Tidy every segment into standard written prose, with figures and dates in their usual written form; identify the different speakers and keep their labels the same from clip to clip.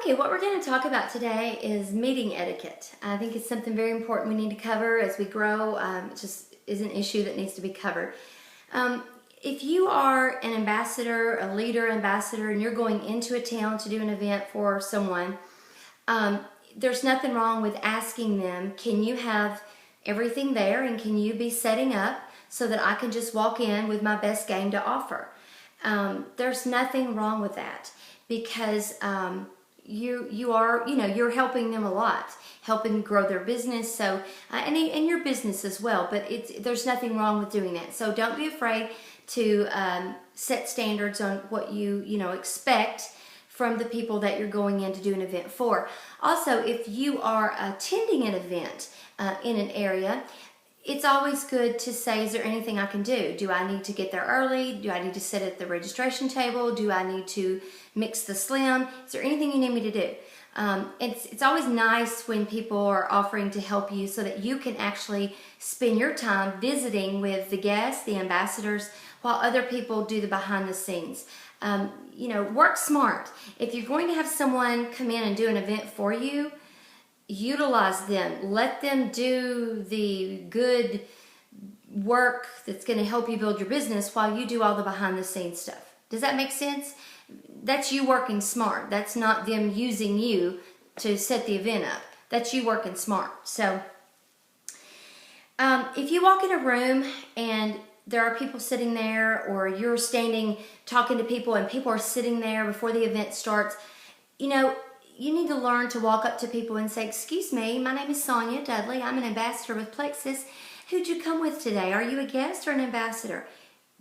Speaker 1: Okay, what we're going to talk about today is meeting etiquette. I think it's something very important we need to cover as we grow. It just is an issue that needs to be covered. If you are an ambassador, a leader ambassador, and you're going into a town to do an event for someone, there's nothing wrong with asking them, can you have everything there and can you be setting up so that I can just walk in with my best game to offer? There's nothing wrong with that because you're helping them a lot, helping grow their business. So and your business as well. But there's nothing wrong with doing that. So don't be afraid to set standards on what you expect from the people that you're going in to do an event for. Also, if you are attending an event in an area, it's always good to say, is there anything I can do? Do I need to get there early? Do I need to sit at the registration table? Do I need to mix the slim? Is there anything you need me to do? It's always nice when people are offering to help you so that you can actually spend your time visiting with the guests, the ambassadors, while other people do the behind the scenes. Work smart. If you're going to have someone come in and do an event for you, utilize them. Let them do the good work that's going to help you build your business while you do all the behind the scenes stuff. Does that make sense? That's you working smart. That's not them using you to set the event up. That's you working smart. So if you walk in a room and there are people sitting there, or you're standing talking to people and people are sitting there before the event starts, you need to learn to walk up to people and say, excuse me, my name is Sonia Dudley. I'm an ambassador with Plexus. Who'd you come with today? Are you a guest or an ambassador?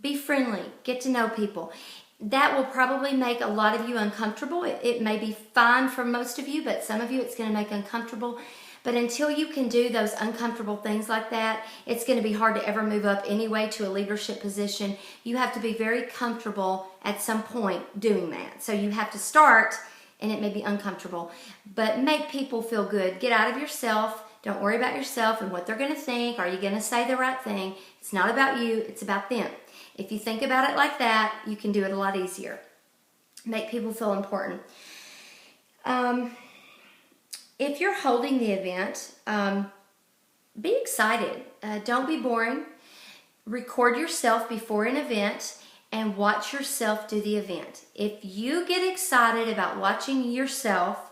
Speaker 1: Be friendly. Get to know people. That will probably make a lot of you uncomfortable. It may be fine for most of you, but some of you it's going to make uncomfortable. But until you can do those uncomfortable things like that, it's going to be hard to ever move up anyway to a leadership position. You have to be very comfortable at some point doing that. So you have to start, and it may be uncomfortable, but make people feel good. Get out of yourself. Don't worry about yourself and what they're going to think. Are you going to say the right thing? It's not about you. It's about them. If you think about it like that, you can do it a lot easier. Make people feel important. If you're holding the event, be excited. Don't be boring. Record yourself before an event and watch yourself do the event. If you get excited about watching yourself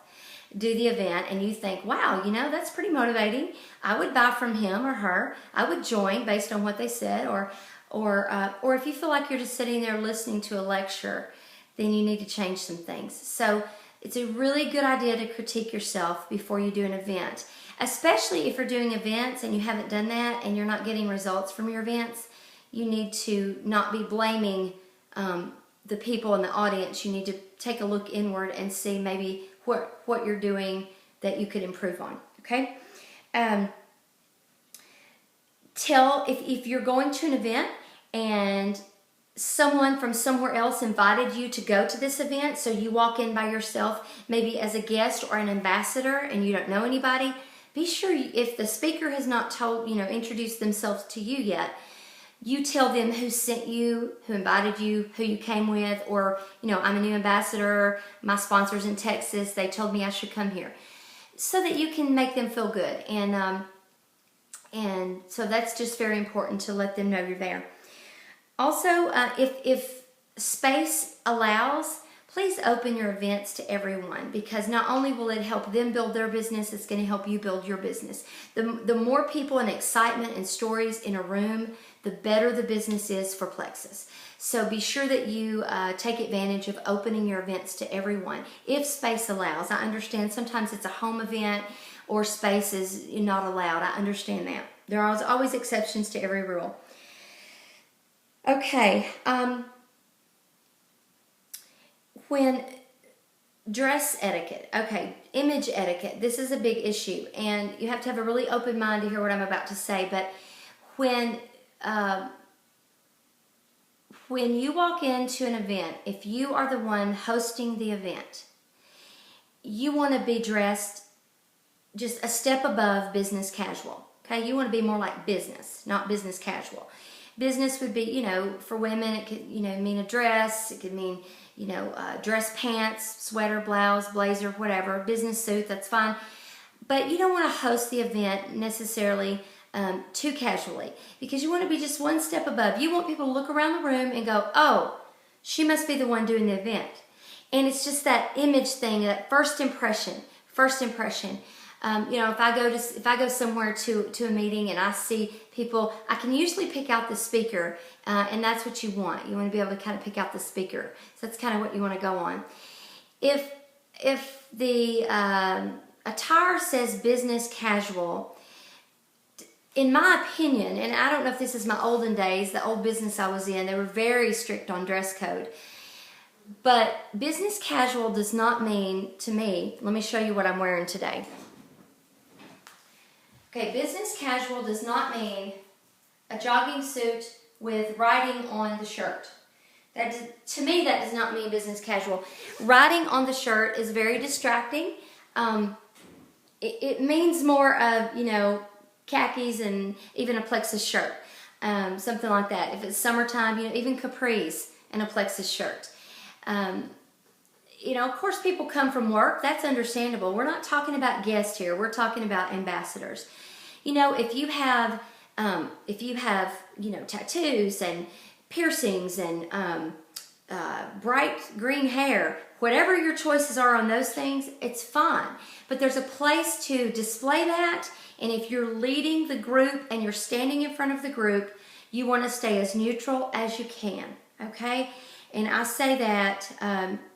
Speaker 1: do the event and you think, wow, that's pretty motivating, I would buy from him or her, I would join based on what they said, or if you feel like you're just sitting there listening to a lecture, then you need to change some things. So it's a really good idea to critique yourself before you do an event, especially if you're doing events and you haven't done that and you're not getting results from your events. You need to not be blaming the people in the audience. You need to take a look inward and see maybe what you're doing that you could improve on, okay? If you're going to an event and someone from somewhere else invited you to go to this event, so you walk in by yourself, maybe as a guest or an ambassador, and you don't know anybody, be sure if the speaker has not introduced themselves to you yet, you tell them who sent you, who invited you, who you came with, or, I'm a new ambassador, my sponsor's in Texas, they told me I should come here, so that you can make them feel good. And so that's just very important to let them know you're there. Also, if space allows, please open your events to everyone, because not only will it help them build their business, it's going to help you build your business. The more people and excitement and stories in a room, the better the business is for Plexus. So be sure that you take advantage of opening your events to everyone, if space allows. I understand sometimes it's a home event or space is not allowed. I understand that. There are always exceptions to every rule. Okay, when dress etiquette, image etiquette, this is a big issue, and you have to have a really open mind to hear what I'm about to say, but when you walk into an event, if you are the one hosting the event, you want to be dressed just a step above business casual, okay? You want to be more like business, not business casual. Business would be, for women, it could, mean a dress. It could mean, dress pants, sweater, blouse, blazer, whatever. Business suit, that's fine. But you don't want to host the event necessarily too casually, because you want to be just one step above. You want people to look around the room and go, oh, she must be the one doing the event. And it's just that image thing, that first impression. If I go somewhere to a meeting and I see people, I can usually pick out the speaker, and that's what you want. You want to be able to kind of pick out the speaker. So that's kind of what you want to go on. If the attire says business casual, in my opinion, and I don't know if this is my olden days, the old business I was in, they were very strict on dress code. But business casual does not mean, to me, let me show you what I'm wearing today. Okay, business casual does not mean a jogging suit with writing on the shirt. To me, that does not mean business casual. Writing on the shirt is very distracting. It means more of, khakis and even a plexus shirt, something like that. If it's summertime, even capris and a plexus shirt. Of course, people come from work. That's understandable. We're not talking about guests here. We're talking about ambassadors. If you have tattoos and piercings and bright green hair, whatever your choices are on those things, it's fine. But there's a place to display that. And if you're leading the group and you're standing in front of the group, you want to stay as neutral as you can. Okay? And I say that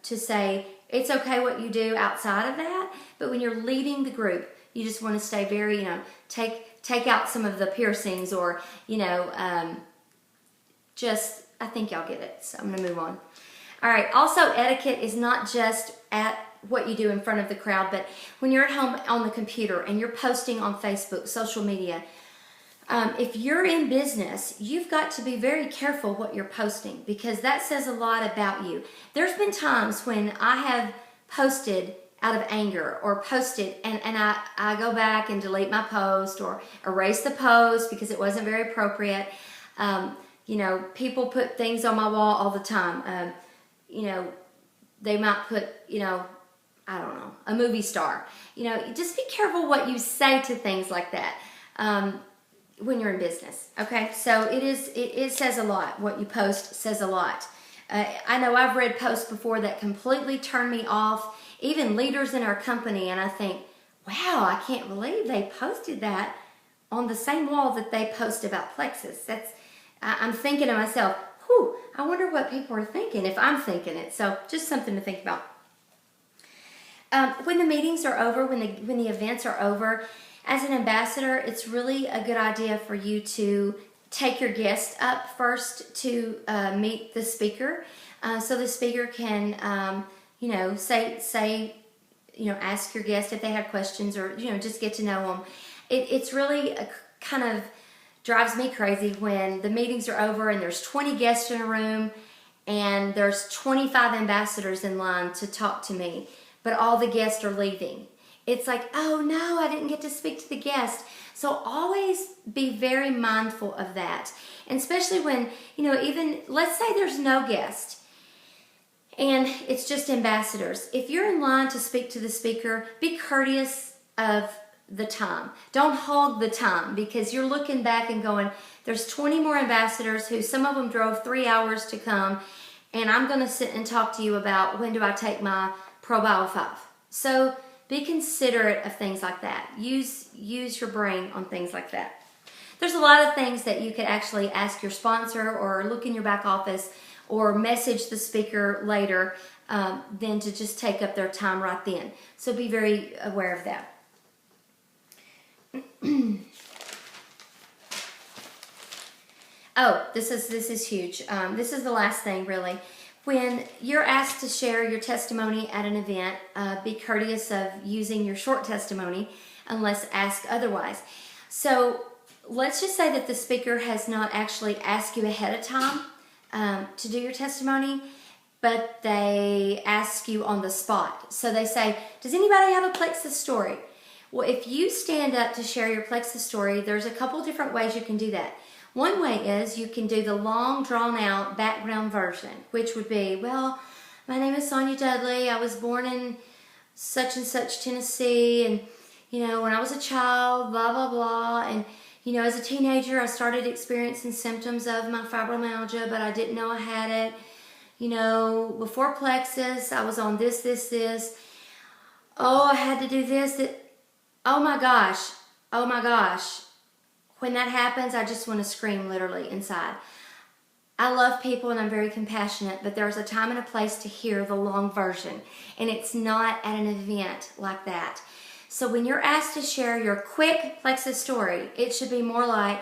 Speaker 1: to say it's okay what you do outside of that, but when you're leading the group, you just want to stay very, take out some of the piercings or, I think y'all get it. So I'm going to move on. All right. Also, etiquette is not just at what you do in front of the crowd, but when you're at home on the computer and you're posting on Facebook, social media, if you're in business, you've got to be very careful what you're posting, because that says a lot about you. There's been times when I have posted out of anger or posted and I go back and delete my post or erase the post because it wasn't very appropriate. People put things on my wall all the time. They might put, I don't know, a movie star. Just be careful what you say to things like that. When you're in business, okay? So it says a lot. What you post says a lot. I know I've read posts before that completely turned me off, even leaders in our company, and I think, wow, I can't believe they posted that on the same wall that they post about plexus. I'm thinking to myself, whew, I wonder what people are thinking if I'm thinking it. So just something to think about. When the meetings are over, when the events are over, as an ambassador, it's really a good idea for you to take your guest up first to meet the speaker, so the speaker can, ask your guest if they have questions or just get to know them. It's really kind of drives me crazy when the meetings are over and there's 20 guests in a room and there's 25 ambassadors in line to talk to me, but all the guests are leaving. It's like, oh no, I didn't get to speak to the guest. So always be very mindful of that. And especially when, even let's say there's no guest and it's just ambassadors. If you're in line to speak to the speaker, be courteous of the time. Don't hog the time, because you're looking back and going, there's 20 more ambassadors who some of them drove 3 hours to come, and I'm going to sit and talk to you about when do I take my ProBio 5. So be considerate of things like that. Use your brain on things like that. There's a lot of things that you could actually ask your sponsor or look in your back office or message the speaker later than to just take up their time right then. So be very aware of that. Oh, this is huge. This is the last thing, really. When you're asked to share your testimony at an event, be courteous of using your short testimony unless asked otherwise. So let's just say that the speaker has not actually asked you ahead of time to do your testimony, but they ask you on the spot. So they say, does anybody have a plexus story? Well, if you stand up to share your plexus story, there's a couple different ways you can do that. One way is you can do the long drawn out background version, which would be, well, my name is Sonia Dudley. I was born in such and such Tennessee, and when I was a child, blah blah blah, and as a teenager I started experiencing symptoms of my fibromyalgia, but I didn't know I had it. Before Plexus I was on this. Oh, I had to do this. Oh my gosh. When that happens, I just want to scream literally inside. I love people and I'm very compassionate, but there's a time and a place to hear the long version, and it's not at an event like that. So when you're asked to share your quick Plexus story, it should be more like,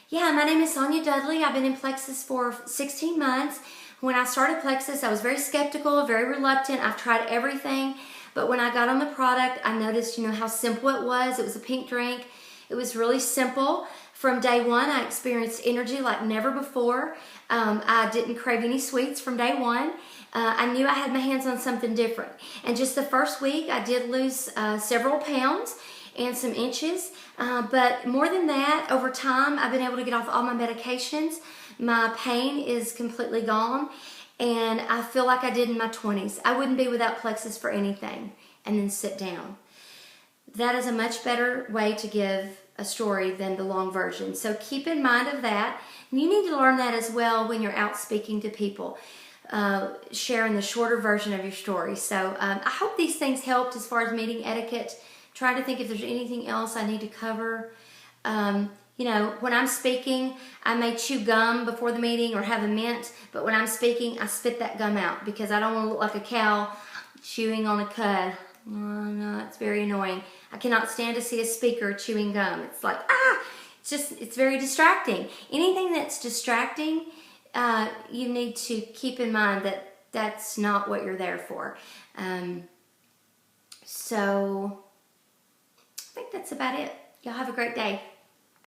Speaker 1: yeah, my name is Sonia Dudley. I've been in Plexus for 16 months. When I started Plexus, I was very skeptical, very reluctant. I've tried everything, but when I got on the product, I noticed, how simple it was. It was a pink drink. It was really simple. From day one, I experienced energy like never before. I didn't crave any sweets from day one. I knew I had my hands on something different. And just the first week, I did lose several pounds and some inches. But more than that, over time, I've been able to get off all my medications. My pain is completely gone. And I feel like I did in my 20s. I wouldn't be without Plexus for anything. And then sit down. That is a much better way to give a story than the long version. So keep in mind of that. And you need to learn that as well when you're out speaking to people, sharing the shorter version of your story. So I hope these things helped as far as meeting etiquette. Trying to think if there's anything else I need to cover. When I'm speaking, I may chew gum before the meeting or have a mint, but when I'm speaking, I spit that gum out because I don't want to look like a cow chewing on a cud. Oh, no, it's very annoying. I cannot stand to see a speaker chewing gum. It's like, it's very distracting. Anything that's distracting, you need to keep in mind that that's not what you're there for. So I think that's about it. Y'all have a great day.